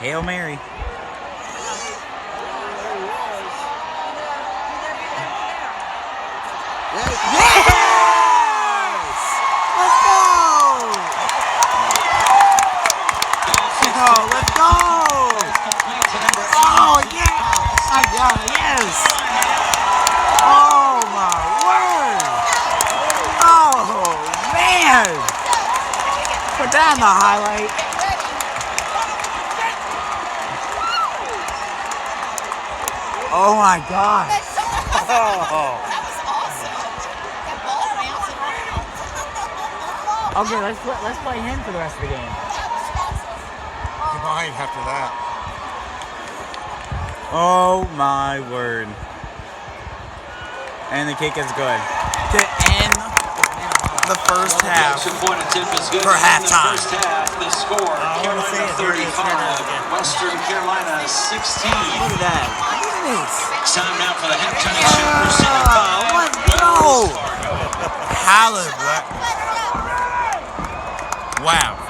Hail Mary. Yes! Let's go! Let's go! Oh, yeah! Yes! Oh, my word! Oh, man! Put that in the highlight. Oh, my God. Oh. Okay, let's play him for the rest of the game. Fine after that. Oh my word. And the kick is good. To end the first half for halftime. The score, Carolina 35, Western Carolina 16. Look at that. Look at this. Time now for the halftime show presented by Let's go. Hallelujah. Wow.